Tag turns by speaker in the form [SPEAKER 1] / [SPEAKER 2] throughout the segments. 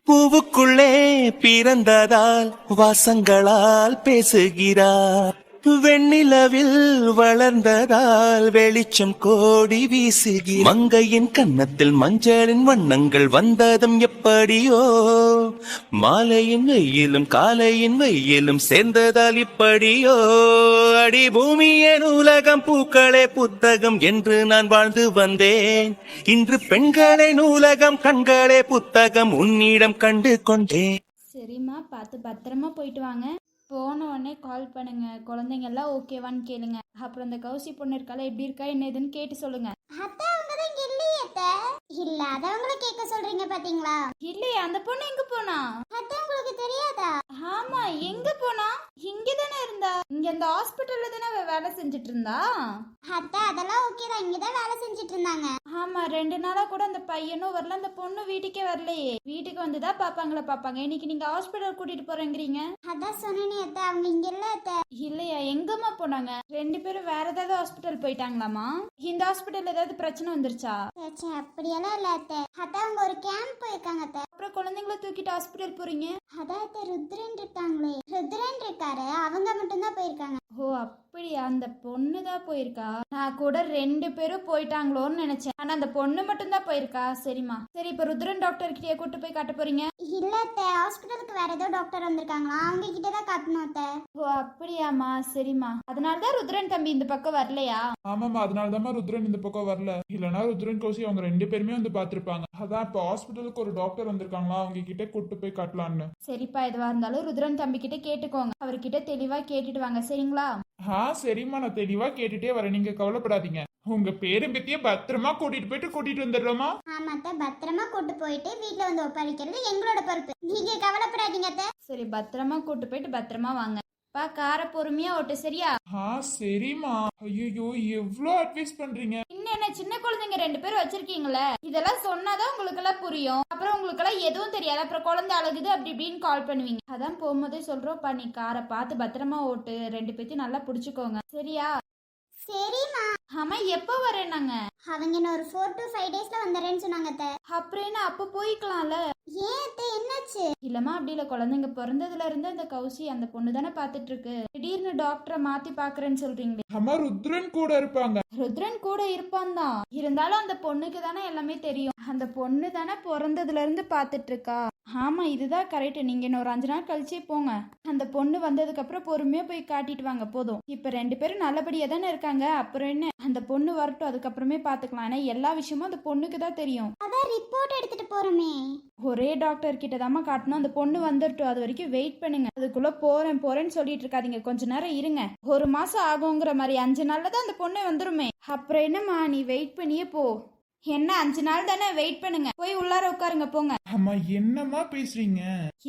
[SPEAKER 1] பூவுக்குள்ளே பிறந்ததால் வாசங்களால் பேசுகிறார். வெண்ணிலவில் வளர்ந்ததால் வெளிச்சம் கோடி வீசுகிறார். மங்கையின் கன்னத்தில் மஞ்சளின் வண்ணங்கள் வந்ததும் எப்படியோ, மாலையின் வெயிலும் காலையின் வெயிலும் சேர்ந்ததால் இப்படியோ. அடி பூமியே நூலகம், பூக்களே புத்தகம் என்று நான் வாழ்ந்து வந்தேன். இன்று பெண்களே நூலகம், கண்களே புத்தகம் உன்னிடம் கண்டு கொண்டேன்.
[SPEAKER 2] சரிம்மா, பார்த்து பத்திரமா போயிட்டு வாங்க. போன உடனே கால் பண்ணுங்க. குழந்தைங்க எல்லாம் ஓகேவான்னு கேளுங்க. அப்புறம் இந்த கௌசி பொண்ணு இருக்கால எப்படி இருக்கா என்ன ஏதுன்னு கேட்டு சொல்லுங்க.
[SPEAKER 3] அத்தை அவங்க தான் இங்க இல்லையே அத்தை. இல்லாதவங்கள கேட்க சொல்றீங்க பாத்தீங்களா?
[SPEAKER 2] இல்லையா, அந்த பொண்ணு எங்க போனா?
[SPEAKER 3] அத்தை உங்களுக்கு தெரியாதா?
[SPEAKER 2] ஆமா, எங்க போனா? இங்க தானே இருந்தா. இங்க இந்த ஹாஸ்பிட்டல்ல தானே அவ வேலை செஞ்சுட்டு இருந்தா.
[SPEAKER 3] அத்தை அதெல்லாம் ஓகே தான், இங்க தான் வேலை செஞ்சுட்டு இருந்தாங்க.
[SPEAKER 2] ஆமா, 2 நாளா கூட அந்த பையனும் வரல, அந்த பொண்ணு வீட்டுக்கே வரலையே. வீட்டுக்கு வந்துதான் பாப்பாங்க. இன்னைக்கு நீங்க ஹாஸ்பிட்டல் கூட்டிட்டு போறேங்கிறீங்க.
[SPEAKER 3] அதான் சொன்னேனே அத்தை, அவங்க இங்க இல்ல அத்தை.
[SPEAKER 2] இல்லையா, எங்கம்மா போனாங்க? 2 பேரும் வேற ஏதாவது ஹாஸ்பிட்டல் போயிட்டாங்களாமா? இந்த ஹாஸ்பிட்டல் ஏதாவது பிரச்சனை வந்துருச்சா?
[SPEAKER 3] சே அப்படியெல்லாம் இல்ல அத்தை. அத்தை அவங்க ஒரு கேம்ப் போயிருக்காங்க அத்தை.
[SPEAKER 2] அப்புறம் குழந்தைங்களை தூக்கிட்டு ஹாஸ்பிட்டல் போறீங்க?
[SPEAKER 3] அதான் அத்தை ருத்ரன் இருக்காங்களே, ருத்ரன் இருக்காரு, அவங்க மட்டும்தான் போயிருக்காங்க.
[SPEAKER 2] ஓ அப்படியா, அந்த பொண்ணு தான் போயிருக்கா. நான் கூட 2 பேரும் போயிட்டாங்களோன்னு நினைச்சேன். ஆனா அந்த பொண்ணு மட்டும் தான் போயிருக்கா. சரிம்மா, சரி. இப்ப ருத்ரன் டாக்டர் கிட்டே கூட்டு போய் காட்ட போறீங்க?
[SPEAKER 3] இல்ல அத்தை, ஹாஸ்பிட்டலுக்கு வேற ஏதோ டாக்டர் வந்திருக்காங்களா, அவங்க கிட்ட தான் காட்டணும் அத்தை.
[SPEAKER 2] ஓ அப்படியாம்மா, சரிம்மா. அதனாலதான் ருத்ரன் தம்பி இந்த பக்கம் வரலையா?
[SPEAKER 4] ஆமாமா, அதனாலதான் ருத்ரன் இந்த பக்கம் வரல. இல்லனா ருத்ரன் கௌசி அவங்க 2 பேருமே வந்து பாத்திருப்பாங்க. அதான் இப்ப ஹாஸ்பிட்டலுக்கு ஒரு டாக்டர் வந்திருக்காங்களா, அவங்க கிட்ட கூட்டு போய் காட்டலான்னு.
[SPEAKER 2] சரிப்பா, எதுவா இருந்தாலும் ருத்ரன் தம்பி கிட்ட கேட்டுக்கோங்க. அவர்கிட்ட தெளிவா கேட்டுட்டு வாங்க, சரிங்களா?
[SPEAKER 4] சரிம்மா, நான் தெளிவா கேட்டுட்டே வரேன், நீங்க கவலைப்படாதீங்க. உங்க பேரும் பத்தியே பத்திரமா கூட்டிட்டு வந்துடுறோமா?
[SPEAKER 3] ஆமா அத்தை, பத்திரமா கூட்டு போயிட்டு வீட்டுல வந்து ஒப்படைக்கிறது எங்களோட பொறுப்பு, நீங்க கவலைப்படாதீங்க அத்தை.
[SPEAKER 2] சரி, பத்திரமா கூட்டு போயிட்டு பத்திரமா வாங்க. பா, கார பொறுமையா ஓட்டு, சரியா?
[SPEAKER 4] சரிம்மா. ஐயோ, எவ்வளோ அட்வைஸ் பண்றீங்க.
[SPEAKER 2] என்ன சின்ன குழந்தைங்க 2 பேரும் வச்சிருக்கீங்களே, இதெல்லாம் சொன்னாதான் உங்களுக்கு எல்லாம் புரியும். அப்புறம் உங்களுக்கு எல்லாம் எதுவும் தெரியாது. அப்புறம் குழந்தை அழுகுது அப்படி இப்படின்னு கால் பண்ணுவீங்க. அதான் போகும்போதே சொல்றோம், நீ காரை பார்த்து பத்திரமா ஓட்டு. 2 பேத்தையும் நல்லா புடிச்சுக்கோங்க, சரியா?
[SPEAKER 3] சரிம்மா.
[SPEAKER 2] ஆமா, எப்போ வரேன்னாங்க?
[SPEAKER 3] அவங்க இன்னும் ஒரு 4 to 5 daysல வந்துடுறேன்னு சொன்னாங்க அத்தை.
[SPEAKER 2] அப்புறம் என்ன, அப்ப போய்க்கலாம்ல.
[SPEAKER 3] ஏன் அத்தை, என்னாச்சு?
[SPEAKER 2] இல்லம்மா, அப்படி இல்ல. குழந்தைங்க பிறந்ததுல இருந்து அந்த கௌசி அந்த பொண்ணு தானே பாத்துட்டு இருக்கு. திடீர்னு டாக்டரை மாத்தி பாக்குறேன்னு சொல்றீங்களே.
[SPEAKER 4] அம்மா, ருத்ரன் கூட இருப்பாங்க.
[SPEAKER 2] ருத்ரன் கூட இருப்பான் தான். இருந்தாலும் அந்த பொண்ணுக்கு தானே எல்லாமே தெரியும். அந்த பொண்ணு தானே பிறந்ததுல இருந்து பாத்துட்டு இருக்கா. ஆமா, இதுதான் கரெக்ட். நீங்க இன்னும் ஒரு 5 நாள் கழிச்சே போங்க. அந்த பொண்ணு வந்ததுக்கு அப்புறம் பொறுமையா போய் காட்டிட்டு வாங்க. போதும். இப்ப 2 பேரும் நல்லபடியா தானே இருக்காங்க. அப்புறம் என்ன, அந்த பொண்ணு வரட்டும், அதுக்கப்புறமே பாத்துக்கலாம். ஏன்னா எல்லா விஷயமும் அந்த பொண்ணுக்கு தான் தெரியும்.
[SPEAKER 3] அதான் ரிப்போர்ட் எடுத்துட்டு போறோமே.
[SPEAKER 2] ஒரே டாக்டர் கிட்ட தாமா காட்டணும். அந்த பொண்ணு வந்துட்டோம், அது வரைக்கும் வெயிட் பண்ணுங்க. அதுக்குள்ள போறேன்னு சொல்லிட்டு இருக்காதீங்க. கொஞ்ச நேரம் இருங்க. 1 மாசம் ஆகுங்கிற மாதிரி 5 நாள்ல தான் அந்த பொண்ணு வந்துருமே. அப்புறம் என்னம்மா, நீ வெயிட் பண்ணியே போ. என்ன 5 நாள் தானே, வெயிட் பண்ணுங்க. போய் உள்ளார உட்காருங்க, போங்க.
[SPEAKER 4] அம்மா, என்னம்மா பேசுறீங்க?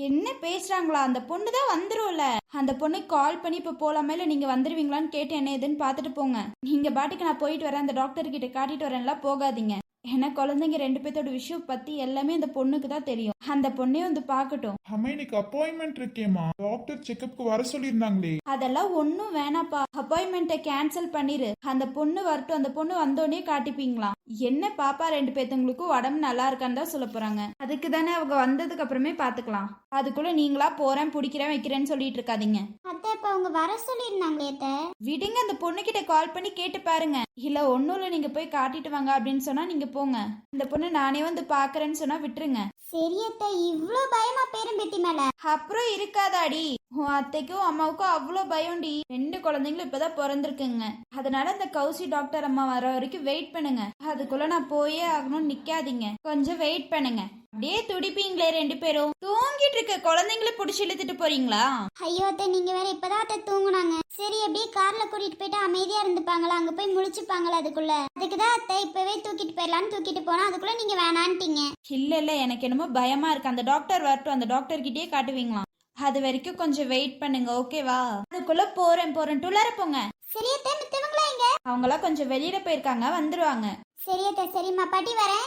[SPEAKER 2] என்ன பேசுறாங்களா? அந்த பொண்ணு தான் வந்துரும்ல. அந்த பொண்ணு கால் பண்ணி இப்ப போலாமே இல்ல நீங்க வந்துருவீங்களான்னு கேட்டு என்ன ஏதுன்னு பாத்துட்டு போங்க. நீங்க பாட்டுக்கு நான் போயிட்டு வரேன், அந்த டாக்டர் கிட்ட காட்டிட்டு வரேன்லாம் போகாதீங்க. ஏன்னா குழந்தைங்க 2 பேர்த்தோட விஷயம் பத்தி எல்லாமே அந்த பொண்ணுக்கு தான் தெரியும். அந்த பொண்ணே வந்து பாக்கட்டும்.
[SPEAKER 4] அம்மா, இன்னைக்கு அப்பாயின்மெண்ட் இருக்கேம்மா. டாக்டர் செக்கப்க்கு வர சொல்லியிருந்தாங்களே.
[SPEAKER 2] அதெல்லாம் ஒன்னும் வேணாப்பா. அப்பாயின்மெண்ட்டை கேன்சல் பண்ணிரு. அந்த பொண்ணு வரட்டும். அந்த பொண்ணு வந்தோடனே காட்டிப்பீங்களாம். என்ன பாப்பா 2 பேர்த்தவங்களுக்கும் உடம்பு நல்லா இருக்கான்னு தான் சொல்ல போறாங்க. அதுக்கு தானே அவங்க வந்ததுக்கு அப்புறமே பாத்துக்கலாம். அதுக்குள்ள நீங்களா போறேன் பிடிக்கிறேன் வைக்கிறேன்னு சொல்லிட்டு இருக்காதீங்க.
[SPEAKER 3] அத்தை இப்ப அவங்க வர சொல்லியிருந்தாங்களே அத்தை.
[SPEAKER 2] விடுங்க, அந்த பொண்ணு கிட்ட கால் பண்ணி கேட்டு பாருங்க. இல்ல ஒன்னும் இல்ல, நீங்க போய் காட்டிட்டு வாங்க அப்படின்னு சொன்னா நீங்க போங்க. இந்த பொண்ணு நானே வந்து பாக்குறேன்னு சொன்னா விட்டுருங்க.
[SPEAKER 3] சரி அத்தை, இவ்ளோ பயமா பேரும் பெட்டி மேல?
[SPEAKER 2] அப்புறம் இருக்காதாடி, உன் அத்தைக்கும் அம்மாவுக்கும் அவ்வளோ பயம்டி. 2 குழந்தைங்களும் இப்பதான் பிறந்திருக்குங்க. அதனால இந்த கௌசி டாக்டர் அம்மா வர வரைக்கும் வெயிட் பண்ணுங்க. அதுக்குள்ள நான் போயே ஆகணும்னு நிக்காதீங்க. கொஞ்சம் வெயிட் பண்ணுங்க. அப்படியே துடிப்பீங்களே 2 பேரும். தூங்கிட்டு இருக்க குழந்தைங்கள புடிச்சு இழுத்துட்டு போறீங்களா?
[SPEAKER 3] ஐயோ அத்தை, நீங்க வேற இப்பதான் அத்தை தூங்குனாங்க. சரி, அப்படியே கார்ல கூட்டிட்டு போயிட்டு அமைதியா இருந்துப்பாங்களா, அங்க போய் முழிச்சுப்பாங்களா அதுக்குள்ள. அதுக்குதான் அத்தை இப்பவே தூக்கிட்டு போயிடலான்னு தூக்கிட்டு போனா, அதுக்குள்ள நீங்க வேணான்ட்டீங்க.
[SPEAKER 2] இல்ல, எனக்கு என்னமோ பயமா இருக்கு. அந்த டாக்டர் வரட்டும், அந்த டாக்டர் கிட்டயே காட்டுவீங்களாம். அது வரைக்கும் கொஞ்சம் வெயிட் பண்ணுங்க, ஓகேவா? அதுக்குள்ள போறேன் உள்ளார போங்க.
[SPEAKER 3] சரி அத்தை, மித்தவங்களா எங்க?
[SPEAKER 2] அவங்களாம் கொஞ்சம் வெளியில போயிருக்காங்க, வந்துருவாங்க.
[SPEAKER 3] சரி அத்தை, சரிம்மா, பாட்டி வரேன்.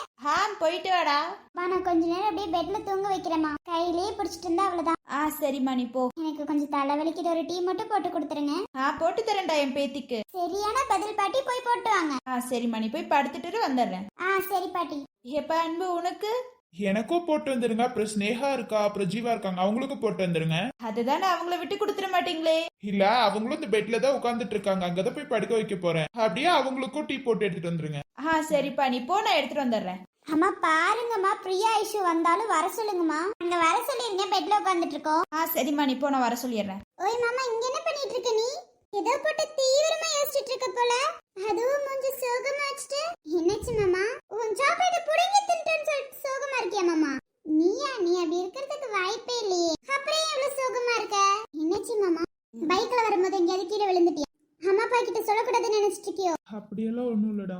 [SPEAKER 2] போயிட்டு வாடா.
[SPEAKER 3] நான் கொஞ்ச நேரம் அப்படியே பெட்ல தூங்க வைக்கிறேம்மா. கையிலேயே பிடிச்சிட்டு இருந்தா அவ்வளவுதான்.
[SPEAKER 2] சரிம்மா, நீ போ.
[SPEAKER 3] எனக்கு கொஞ்சம் தலைவலிக்குது, ஒரு டீ மட்டும் போட்டு கொடுத்துருங்க.
[SPEAKER 2] போட்டு தரேன்டா என் பேத்திக்கு.
[SPEAKER 3] சரியான பதில் பாட்டி, போய் போட்டு வாங்க.
[SPEAKER 2] சரிம்மா, நீ போய் படுத்துட்டு வந்துடுறேன்.
[SPEAKER 3] சரி பாட்டி.
[SPEAKER 2] எப்ப அன்பு உனக்கு?
[SPEAKER 4] எனக்கும் போட்டு வந்துருங்க. அப்புறம் ஸ்னேகா இருக்கா, அப்புறம் ஜீவா இருக்காங்க, அவங்களுக்கும் போட்டு வந்துருங்க.
[SPEAKER 2] அதுதானே அவங்கள விட்டு கொடுத்துட மாட்டீங்களே.
[SPEAKER 4] இல்ல, அவங்களும் இந்த பெட்ல தான் உட்காந்துட்டு இருக்காங்க, அங்கதான் போய் படுக்க வைக்க போறேன். அப்படியே அவங்களுக்கும் டீ போட்டு எடுத்துட்டு வந்துருங்க.
[SPEAKER 2] சரிப்பா, நீ போ, நான் எடுத்துட்டு வந்துடுறேன்.
[SPEAKER 3] அம்மா பாருங்கம்மா, பிரியா ஐஷு வந்தாலும் வர சொல்லுங்கம்மா. அங்க வர சொல்லிருங்க, பெட்ல உட்காந்துட்டு இருக்கோம்.
[SPEAKER 2] சரிம்மா, நீ போ, நான் வர சொல்லிடுறேன்.
[SPEAKER 3] ஓய் மாமா, இங்க என்ன பண்ணிட்டு இருக்க நீ? ஏதோ போட்டு தீவிரமா யோசிச்சுட்டு இருக்க போல. அதுவும் கொஞ்சம் சோகமா வச்சுட்டு. என்னாச்சு மாமா? உன் சாப்பாடு புடிங்கி தின்னுட்டேன்னு சொல்லிட்டு சோகமா இருக்கியா மாமா? நீ அப்படி இருக்கிறதுக்கு வாய்ப்பே இல்லையே. அப்புறம் ஏன் இவ்வளவு சோகமா இருக்க? என்னாச்சு மாமா? பைக்ல வரும்போது எங்கேயாவது கீழே விழுந்துட்டியா? அம்மா அப்பா கிட்ட சொல்லக்கூடாதுன்னு நினைச்சிட்டு இருக்கியோ?
[SPEAKER 4] அப்படியெல்லாம் ஒண்ணும் இல்லடா.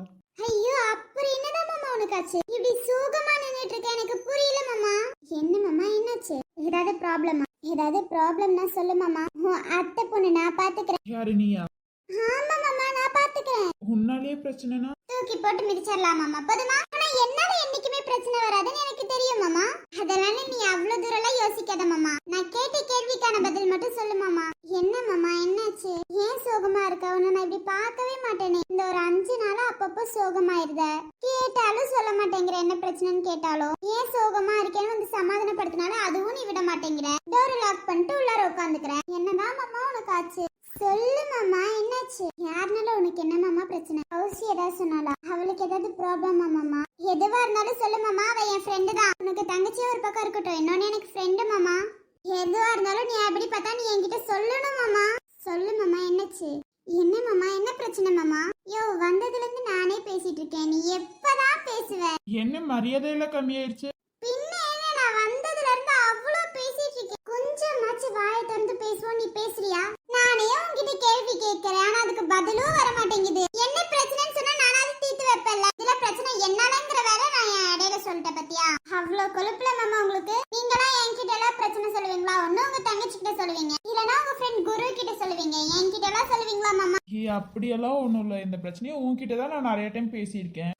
[SPEAKER 3] ஐயோ, அப்புறம் என்னதான் மாமா உனக்கு ஆச்சு? இப்படி சோகமா நின்னுட்டு இருக்க, எனக்கு புரியல மாமா. என்ன மாமா, என்னாச்சு? ஏதாவது ப்ராப்ளமா? ஏதாவது ப்ராப்ளம்னா சொல்லு மாமா. அத்தை பொண்ணு நான் பாத்துக்கிறேன்.
[SPEAKER 4] யாரு, நீயா?
[SPEAKER 3] ஆமா மாமா, நான் பாத்துக்கிறேன்.
[SPEAKER 4] உன்னாலே பிரச்சனைனா
[SPEAKER 3] தூக்கி போட்டு மிதிச்சிடலாம் மாமா, போதுமா? ஆனா என்னால என்னைக்குமே பிரச்சனை வராதுன்னு எனக்கு தெரியும் மாமா. அதனால நீ அவ்வளவு தூரம் எல்லாம் யோசிக்காத மாமா. நான் கேட்ட கேள்விக்கான பதில் மட்டும் சொல்லு மாமா. என்ன மாமா, என்னாச்சு? ஏன் சோகமா இருக்க? உன்னை நான் இப்படி பார்க்கவே மாட்டேனே. இந்த ஒரு 5 நாளா அப்பப்போ சோகமாயிருத. கேட்டாலும் சொல்ல மாட்டேங்கிற, என்ன பிரச்சனைன்னு கேட்டாலும். ஏன் சோகமா இருக்கேன்னு வந்து சமாதானப்படுத்தினாலும் அதுவும் நீ விட மாட்டேங்கிற. டோர் லாக் பண்ணிட்டு உள்ளார உட்காந்துக்கிறேன். என்னதான் மாமா உனக்கு ஆச்சு? சொல்லு மாமா, என்னாச்சு? யாருனால உனக்கு என்ன மாமா பிரச்சனை? ஹவுசி ஏதாவது சொன்னாலா? அவளுக்கு ஏதாவது ப்ராப்ளமா மாமா? எதுவா இருந்தாலும் சொல்லு மாமா, அவ என் ஃப்ரெண்டு தான். உனக்கு தங்கச்சியே ஒரு பக்கம் இருக்கட்டும், இன்னொன்னு எனக்கு ஃப்ரெண்டு மாமா. எதுவா இருந்தாலும் நீ அப்படி பார்த்தா நீ என்கிட்ட சொல்லணும் மாமா. சொல்லு மாமா, என்னாச்சு? என்ன மாமா, என்ன பிரச்சனை மாமா? யோ, வந்ததுல இருந்து நானே பேசிட்டு இருக்கேன், நீ எப்பதான் பேசுவ?
[SPEAKER 4] என்ன மரியாதையெல்லாம் கம்மியாயிருச்சு?
[SPEAKER 3] பின்ன என்ன, நான் வந்ததுல இருந்து அவ்வளோ பேசிட்டு இருக்கேன். கொஞ்சமாச்சு வாயை திறந்து பேசுவோம், நீ பேசுறியா? நானே உன்கிட்ட கேள்வி கேட்கிறேன், ஆனா அதுக்கு பதிலும் வர மாட்டேங்குது. என்ன பிரச்சனைன்னு சொன்னா நானாவது தீர்த்து வைப்பேன்ல. இதுல பிரச்சனை என்னாலங்கிற வேலை நான் என் இடையில சொல்லிட்டேன் பத்தியா? அவ்வளோ கொழுப்புல மாமா உங்களுக்கு. நீங்களாம் என்கிட்ட எல்லாம் பிரச்சனை சொல்லுவீங்களா? ஒன்னும் உங்க தங்கச்சி கிட்ட சொல்லுவீங்க, இல்லனா உங்க ஃப்ரெண்ட் குரு கிட்ட சொல்லுவீங்க. என்கிட்ட எல்லாம் சொல்லுவீங்களா மாமா?
[SPEAKER 4] அப்படியெல்லாம் ஒண்ணும் இல்ல. இந்த பிரச்சனையை உன்கிட்ட தான் நான் நிறைய டைம் பேசியிருக்கேன்.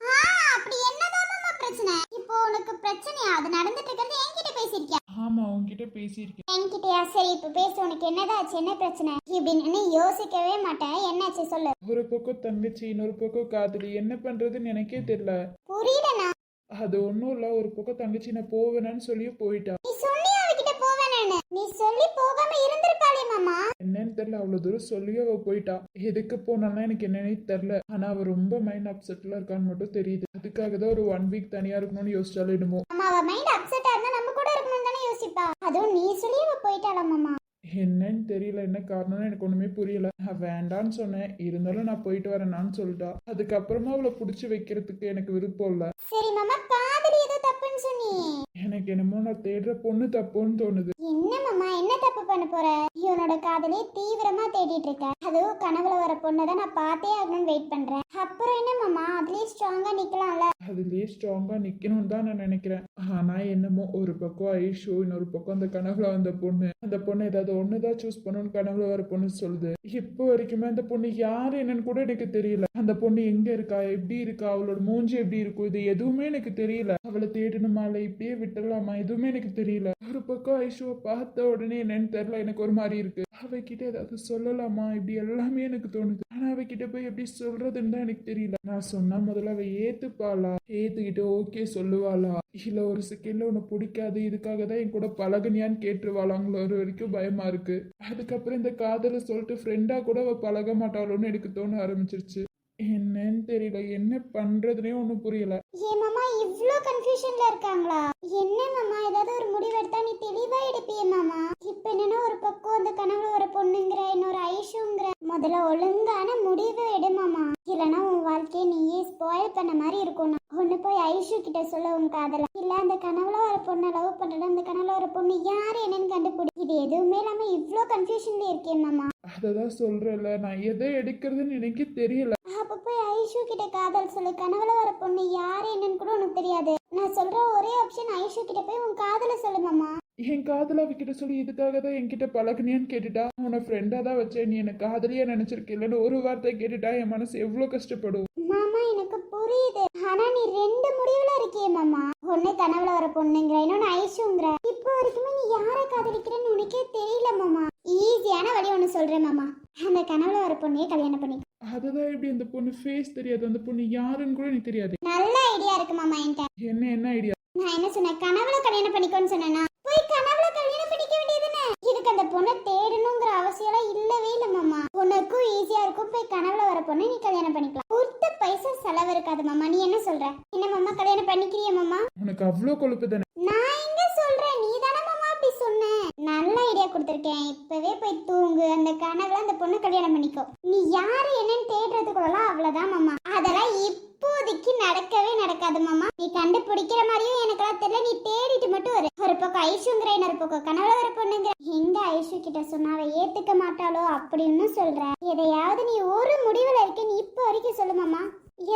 [SPEAKER 3] அப்படி என்னதான் மாமா பிரச்சனை? இப்போ உனக்கு பிரச்சனையா? அது நடந்துட்டு இருக்கிறது என்கிட்ட பேசியிருக்கியா?
[SPEAKER 4] ஆமா, உன்கிட்ட பேசியிருக்கேன்.
[SPEAKER 3] என்கிட்டயா? சரி, இப்ப பேசு. உனக்கு என்னதாச்சு? என்ன பிரச்சனை? இப்படின்னு யோசிக்கவே மாட்டேன். என்னாச்சு சொல்லு.
[SPEAKER 4] ஒரு பக்கம் தங்கச்சி, இன்னொரு பக்கம் காதலி, என்ன பண்றதுன்னு எனக்கே தெரியல.
[SPEAKER 3] புரியலண்ணா.
[SPEAKER 4] அது ஒண்ணும் இல்ல. ஒரு பக்கம் தங்கச்சி நான் போவேன்னு சொல்லி போயிட்டா.
[SPEAKER 3] நீ சொல்லி அவகிட்ட போவேன்னு? நீ சொல்லி போகாம இருந்திருப்பாளே மாமா.
[SPEAKER 4] என்னன்னு தெரியல, அவ்வளவு தூரம் சொல்லி அவ போயிட்டா. எதுக்கு போனாலும் எனக்கு என்னன்னே தெரியல. ஆனா அவ ரொம்ப மைண்ட் அப்செட்ல இருக்கான்னு மட்டும் தெரியுது. அதுக்காக தான் ஒரு 1 வீக் தனியா இருக்கணும்னு யோசிச்சாலும் என்னமோ.
[SPEAKER 3] மாமா, அவ மைண்ட் அப்செட்டா இருந்தா நம்ம கூட இருக்கணும்னு தானே யோசிப்பா. அதுவும் நீ சொல்லி அவ போயிட்டாளா மாமா?
[SPEAKER 4] என்னன்னு தெரியல, என்ன காரணம்னு எனக்கு ஒண்ணுமே புரியல. நான் வேண்டான்னு சொன்னேன், இருந்தாலும் நான் போயிட்டு வரேனான்னு சொல்லிட்டா. அதுக்கப்புறமா அவளை புடிச்சு வைக்கிறதுக்கு எனக்கு விருப்பம் இல்ல.
[SPEAKER 3] சரி மாமா, காதலி ஏதோ தப்புன்னு சொன்னியே.
[SPEAKER 4] எனக்கு என்னமோ நான் தேடுற பொண்ணு தப்புன்னு தோணுது.
[SPEAKER 3] என்ன மாமா, என்ன தப்பு பண்ண போற? இவனோட காதலியை தீவிரமா தேடிட்டு இருக்க. அதுவும் கனவுல வர பொண்ணதான் நான் பார்த்தே ஆகணும்னு வெயிட் பண்றேன். அப்புறம் என்ன மாமா, அதுலயே ஸ்ட்ராங்கா நிக்கலாம்ல.
[SPEAKER 4] அதுலயே ஸ்ட்ராங்கா நிக்கணும்னு தான் நான் நினைக்கிறேன். ஆனா என்னமோ ஒரு பக்கம் ஐஷோ, இன்னொரு பக்கம் அந்த கனவுல வந்த பொண்ணு. அந்த பொண்ணு ஏதாவது ஒண்ணுதான் சூஸ் பண்ணணும்னு கனவுல வர பொண்ணு சொல்லுது. இப்போ வரைக்குமே அந்த பொண்ணு யாரு என்னன்னு கூட எனக்கு தெரியல. அந்த பொண்ணு எங்க இருக்கா, எப்படி இருக்கா, அவளோட மூஞ்சி எப்படி இருக்கும், இது எதுவுமே எனக்கு தெரியல. அவளை தேடணுமா இல்ல இப்படியே விட்டுடலாமா, எதுவுமே எனக்கு தெரியல. ஒரு பக்கம் ஐஷோவை பார்த்த உடனே என்னன்னு தெரியல, எனக்கு ஒரு மாதிரி இருக்கு. அவகிட்ட ஏதாவது சொல்லலாமா, இப்படி எல்லாமே எனக்கு தோணுது. ஆனா அவகிட்ட போய் எப்படி சொல்றதுன்னு தான் எனக்கு தெரியல. நான் சொன்னா முதல்ல அவ ஏத்துப்பாளா, ஏத்துக்கிட்டு ஓகே சொல்லுவாளா, இல்ல ஒரு செகண்ட்ல உன்னை பிடிக்காது இதுக்காக தான் என் கூட பழகுனியான்னு கேட்டுருவாளாங்களோ ஒரு வரைக்கும் பயமா இருக்கு. அதுக்கப்புறம் இந்த காதலை சொல்லிட்டு ஃப்ரெண்டா கூட அவ பழக மாட்டாளோன்னு எனக்கு தோண ஆரம்பிச்சிருச்சு. என்னன்னு தெரியல, என்ன பண்றதுனே ஒண்ணும் புரியல.
[SPEAKER 3] ஏ மாமா, இவ்ளோ கன்ஃபியூஷன்ல இருக்காங்களா? என்ன மாமா, ஏதாவது ஒரு முடிவு எடுத்தா நீ தெளிவா எடுப்பியே மாமா. இப்ப என்னன்னா ஒரு பக்கம் அந்த கனவுல ஒரு பொண்ணுங்கிற, இன்னொரு ஐஷுங்கிற. முதல்ல ஒழுங்கான முடிவு எடு மாமா, இல்லனா உன் வாழ்க்கையை நீயே ஸ்பாயில் பண்ண மாதிரி இருக்கும். ஒண்ணு போய் ஐஷு கிட்ட சொல்ல உன் காதல, இல்ல அந்த கனவுல வர பொண்ணை லவ் பண்றது, அந்த கனவுல வர பொண்ணு யாரு என்னன்னு கண்டுபிடி. இது எதுவுமே இல்லாம இவ்ளோ கன்ஃபியூஷன்ல இருக்கேன் மாமா.
[SPEAKER 4] அததான் சொல்றேன்ல, நான் எதை எடுக்கிறதுன்னு எனக்கு தெரியல.
[SPEAKER 3] அப்ப போய் ஐஷு கிட்ட காதல் சொல்லு. கனவுல வர பொண்ணு யாரு என்னன்னு கூட உனக்கு தெரியாது. நான் சொல்ற ஒரே ஆப்ஷன் ஐஷு கிட்ட போய் உன் காதல சொல்லு மாமா.
[SPEAKER 4] என் காதல அவகிட்ட சொல்லி இதுக்காக தான் என்கிட்ட பழகுனியான்னு கேட்டுட்டா. உன்னை ஃப்ரெண்டா தான் வச்சேன், நீ என்ன காதலியா நினைச்சிருக்கேன்னு ஒரு வார்த்தை கேட்டுட்டா என் மனசு எவ்வளவு கஷ்டப்படும்.
[SPEAKER 3] மாமா, எனக்கு புரியுது. ஆனா நீ 2 முடிவுல இருக்கியே மாமா. ஒண்ணு கனவுல வர பொண்ணுங்கிற, இன்னொன்னு ஐஷுங்கிற. இப்போ வரைக்குமே நீ யாரை காதலிக்கிறேன்னு உனக்கே தெரியல மாமா. ஈஸியான வழி ஒண்ணு சொல்றேன் மாமா, அந்த கனவுல வர பொண்ணையே கல்யாணம் பண்ணி.
[SPEAKER 4] அதுதான் எப்படி அந்த பொண்ணு ஃபேஸ் தெரியாது, அந்த பொண்ணு யாருன்னு கூட எனக்கு தெரியாது.
[SPEAKER 3] நல்ல ஐடியா இருக்கு மாமா என்கிட்ட.
[SPEAKER 4] என்ன ஐடியா?
[SPEAKER 3] நான் என்ன சொன்னேன், கனவுல கல்யாணம் பண்ணிக்கோன்னு சொன்னேனா? போய் கனவுல கல்யாணம் பண்ணிக்க வேண்டியதுதானே. இதுக்கு அந்த பொண்ணை தேடணுங்கிற அவசியம் எல்லாம் இல்லவே இல்ல மாமா. உனக்கும் ஈஸியா இருக்கும், போய் கனவுல வர பொண்ணை நீ கல்யாணம் பண்ணிக்கலாம். ஒருத்த பைசா செலவு இருக்காது மாமா. நீ என்ன சொல்ற? என்ன மாமா, கல்யாணம் பண்ணிக்கிறியா மாமா?
[SPEAKER 4] உனக்கு அவ்வளோ கொழுப்பு தானே?
[SPEAKER 3] நான் எங்க சொல்றேன், நீ தானே மாமா அப்படி சொன்ன. நல்ல ஐடியா கொடுத்துருக்கேன். இப்பவே போய் தூங்கு, அந்த கனவுல அந்த பொண்ணை கல்யாணம் பண்ணிக்கோ. நீ யாரு என்னன்னு தேடுறதுக்குள்ளலாம் அவ்வளவுதான் மாமா. அதெல்லாம் இப்போதைக்கு நடக்கவே நடக்காது மாமா. நீ கண்டுபிடிக்கிற மாதிரியும் எனக்கெல்லாம் தெரியல. நீ தேடிட்டு மட்டும் ஒரு பக்கம் ஐஷுங்கிற, இன்னொரு பக்கம் கனவுல வர பொண்ணுங்கிற. எங்க ஐஷு கிட்ட சொன்னா அவ ஏத்துக்க மாட்டாளோ அப்படின்னு சொல்ற. எதையாவது நீ ஒரு முடிவுல இருக்க, நீ இப்ப வரைக்கும் சொல்லு மாமா.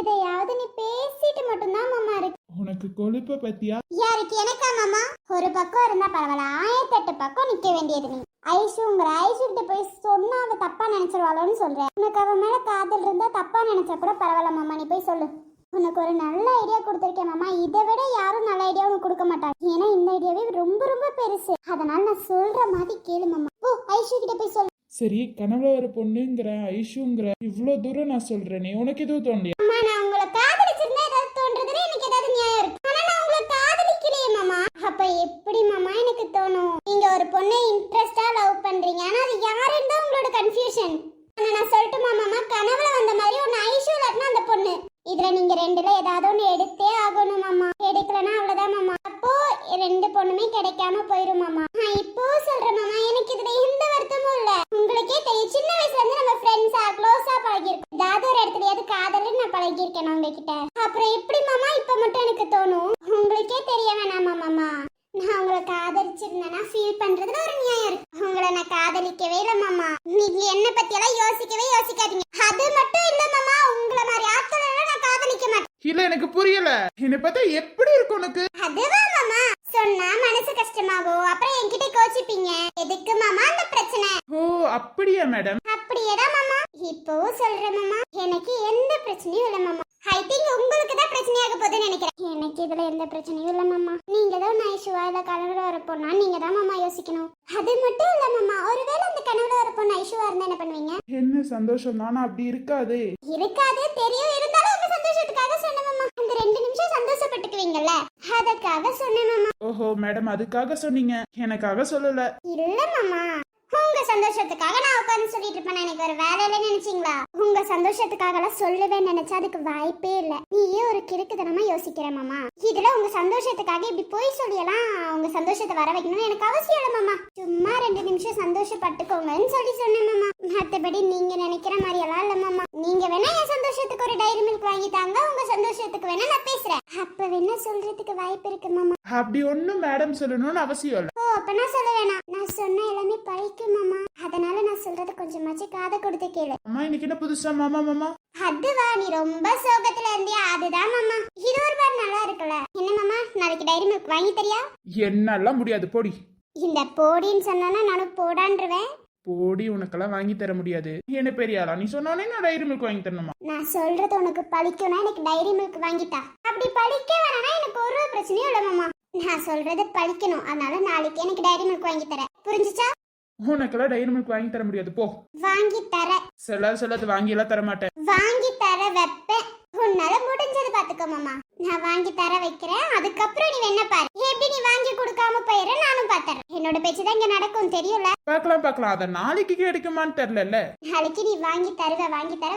[SPEAKER 3] எதையாவது நீ பேசிட்டு மட்டும்தான் மாமா இருக்கு.
[SPEAKER 4] உனக்கு கொழுப்ப பத்தியா?
[SPEAKER 3] யாருக்கு, எனக்கா மாமா? ஒரு பக்கம் இருந்தா பரவாயில்ல, 1008 பக்கம் நிக்க வேண்டியது நீ. ஐஷுங்கிற, ஐஷு கிட்ட போய் சொன்னா அவ தப்பா நினைச்சிருவாளோன்னு சொல்றேன். உனக்கு அவன் மேல காதல் இருந்தா தப்பா நினைச்சா கூட பரவாயில்ல மாமா, நீ போய் சொல்லு. உனக்கு ஒரு நல்ல ஐடியா கொடுத்துருக்கேன் மாமா. இதை விட யாரும் நல்ல ஐடியா உனக்கு கொடுக்க மாட்டாங்க. ஏன்னா இந்த ஐடியாவே ரொம்ப ரொம்ப பெருசு. அதனால நான் சொல்ற மாதிரி கேளு மாமா. ஓ, ஐஷு கிட்ட போய் சொல்லு.
[SPEAKER 4] சரி, கனவுல வர பொண்ணுங்கிற, ஐஷுங்கிற, இவ்வளோ தூரம் நான் சொல்றேனே, உனக்கு எதுவும் தோணலையா?
[SPEAKER 3] அம்மா, நான் உங்களை காதலிச்சிருந்தா ஏதாவது தோன்றதுல எனக்கு ஏதாவது நியாயம் இருக்கு. ஆனா நான் உங்களை காதலிக்கலையே மாமா. அப்ப எப்படி மாமா எனக்கு தோணும்? நீங்க ஒரு பொண்ணை இன்ட்ரெஸ்டா லவ் பண்றீங்க, ஆனா அது யாருன்னு தான் உங்களோட கன்ஃபியூஷன். ஆனா நான் சொல்லட்டுமா மாமா, கனவுல வந்த மாதிரி ஒன்னு ஐஷு இல்லாட்டினா அந்த பொண்ணு. இதுல நீங்க ரெண்டுல ஏதாவது ஒண்ணு எடுத்தே ஆகணும் மாமா. எடுக்கலன்னா அவ்வளவுதான் மாமா. அப்போ ரெண்டு பொண்ணுமே கிடைக்காம போயிரும் மாமா. நான் இப்போ சொல்றேன் மாமா, எனக்கு இதுல எந்த வருத்தமும் இல்ல. உங்களுக்கே தெரியும், சின்ன வயசுல இருந்து நம்ம ஃப்ரெண்ட்ஸா க்ளோஸா பழகிருக்கோம். ஏதாவது ஒரு இடத்துலயாவது காதல்னு நான் பழகிருக்கேன் உங்ககிட்ட. அப்புறம் எப்படி மாமா இப்ப மட்டும் எனக்கு தோணும்? உங்களுக்கே தெரிய வேணாமா மாமா. நான் உங்களை காதலிச்சிருந்தேன்னா ஃபீல் பண்றதுல ஒரு நியாயம் இருக்கு. உங்களை நான் காதலிக்கவே இல்ல மாமா. நீங்க என்ன பத்தி எல்லாம் யோசிக்கவே யோசிக்காதீங்க. அது மட்டும் இல்ல மாமா, உங்களை மாதிரி ஆட்கள் எல்லாம் நான் காதலிக்க மாட்டேன்.
[SPEAKER 4] இல்ல, எனக்கு புரியல. என்னை பார்த்தா எப்படி இருக்கு உனக்கு?
[SPEAKER 3] அதுவா மாமா, சொன்னா மனசு கஷ்டமாகும், அப்புறம் என்கிட்ட கோச்சிப்பீங்க. எதுக்கு மாமா அந்த பிரச்சனை?
[SPEAKER 4] ஓ, அப்படியா மேடம்?
[SPEAKER 3] அப்படியேதான் மாமா. இப்போ சொல்றேன் மாமா, எனக்கு எந்த பிரச்சனையும் இல்ல மாமா. ஐ திங்க் உங்களுக்கு தான் பிரச்சனையாக போகுதுன்னு நினைக்கிறேன். எனக்கு இதுல எந்த பிரச்சனையும் இல்ல மாமா. நீங்க தான் ஐஷுவா இல்ல கனவுல வர பொண்ணா, நீங்க தான் மாமா யோசிக்கணும். அது மட்டும் இல்ல மாமா, ஒருவேளை அந்த கனவுல வர பொண்ணு ஐஷுவா இருந்தா என்ன பண்ணுவீங்க?
[SPEAKER 4] என்ன சந்தோஷம் தானா? அப்படி இருக்காது.
[SPEAKER 3] இருக்காது தெரியும், இருந்தாலும் உங்க சந்தோஷத்துக்காக சொன்னேன் மாமா. அந்த 2 நிமிஷம் சந்தோஷப்பட்டுக்குவீங்கல்ல, அதுக்காக சொன்னேன் மாமா.
[SPEAKER 4] ஓஹோ மேடம், அதுக்காக சொன்னீங்க, எனக்காக சொல்லல.
[SPEAKER 3] இல்ல மாமா, உங்க சந்தோஷத்துக்காக நான் உட்கார்ந்து சொல்லிட்டு இருப்பேன். எனக்கு ஒரு வேலை இல்லைன்னு நினைச்சீங்களா? உங்க சந்தோஷத்துக்காக எல்லாம் சொல்லுவேன்னு நினைச்சா அதுக்கு வாய்ப்பே இல்ல. நீயே ஒரு கிறுக்குத்தனமா யோசிக்கிற மாமா. இதுல உங்க சந்தோஷத்துக்காக இப்படி போய் சொல்லியெல்லாம் உங்க சந்தோஷத்தை வர வைக்கணும்னு எனக்கு அவசியம் இல்ல மாமா. சும்மா 2 நிமிஷம் சந்தோஷப்பட்டுக்கோங்கன்னு சொல்லி சொன்னேன் மாமா. மத்தபடி நீங்க நினைக்கிற மாதிரி எல்லாம் இல்ல மாமா. நீங்க வேணா என் சந்தோஷத்துக்கு ஒரு டைரி மில்க் வாங்கி தாங்க, உங்க சந்தோஷத்துக்கு வேணா நான் பேசுறேன். அப்ப வேணா சொல்றதுக்கு வாய்ப்பு இருக்கு மாமா.
[SPEAKER 4] அப்படி ஒண்ணும் மேடம் சொல்லணும்னு அவசியம் இல்ல.
[SPEAKER 3] ஓ, அப்ப நான் சொல்ல வேணாம். நான் சொன்ன எல்லாமே பழிக்கும் மாமா. அதனால நான் சொல்றது கொஞ்சமாச்சு காதை கொடுத்து கேளு.
[SPEAKER 4] அம்மா, இன்னைக்கு என்ன புதுசா மாமா மாமா?
[SPEAKER 3] அதுவா, நீ ரொம்ப சோகத்துல இருந்தியா? அதுதான் மாமா. இது ஒரு பார் நல்லா இருக்குல்ல. என்ன மாமா, நாளைக்கு டைரி மில்க் வாங்கி தரியா?
[SPEAKER 4] என்னாலாம் முடியாது, போடி.
[SPEAKER 3] இந்த போடின்னு சொன்னா நானும் போடான்றுவேன்.
[SPEAKER 4] போடி, உனக்கெல்லாம் வாங்கி தர முடியாது. என்ன பெரியாளா? நீ சொன்னோன்னே நான் டைரி மில்க் வாங்கி தரணுமா?
[SPEAKER 3] நான் சொல்றது உனக்கு பழிக்கும்னா எனக்கு டைரி மில்க் வாங்கிட்டா. அப்படி பழிக்க வேணாம்னா எனக்கு ஒரு பிரச்சனையும் இல்ல மாமா. நான் சொல்றது பழிக்கணும், அதனால நாளைக்கு எனக்கு டைரி மில்க் வாங்கி தர. புரிஞ்சுச்சா?
[SPEAKER 4] உனக்கெல்லாம் டைரி மில்க் வாங்கி தர முடியாது, போ.
[SPEAKER 3] வாங்கி தர.
[SPEAKER 4] சொல்லாது வாங்கி எல்லாம் தர மாட்டேன்.
[SPEAKER 3] வாங்கி தர வைப்பேன். உன்னால முடிஞ்சது பாத்துக்கோ மாமா. நான் வாங்கி தர வைக்கிறேன், அதுக்கப்புறம் நீ என்ன பாரு. எப்படி நீ வாங்கி கொடுக்காம போயிரு, நானும் பாத்துறேன். என்னோட பேச்சுதான் இங்க நடக்கும், தெரியும்ல?
[SPEAKER 4] பார்க்கலாம். அத நாளைக்கு கிடைக்குமான்னு தெரியல.
[SPEAKER 3] நாளைக்கு நீ வாங்கி தர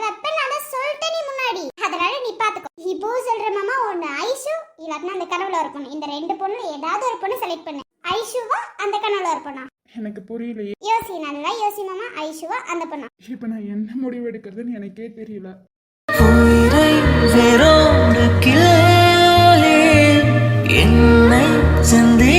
[SPEAKER 3] வைப்பேன். நான் சொல்லிட்டேன் நீ முன்னாடி, அதனால நீ பாத்துக்கோ. இப்போ சொல்ற மாமா, ஒன்னு ஐஷு இல்லாட்டினா அந்த கனவுல ஒரு பொண்ணு. இந்த 2 பொண்ணு ஏதாவது ஒரு பொண்ணு செலக்ட் பண்ணு. ஐஷுவா அந்த கனவுல ஒரு பொண்ணா?
[SPEAKER 4] எனக்கு புரியலையே.
[SPEAKER 3] யோசி, நல்லா யோசி மாமா. ஐஷுவா அந்த பொண்ணா?
[SPEAKER 4] இப்ப நான் என்ன முடிவு எடுக்கிறதுன்னு எனக்கே தெரியல.
[SPEAKER 1] உயிரை வேரோடு கிளே என்னை சிந்தி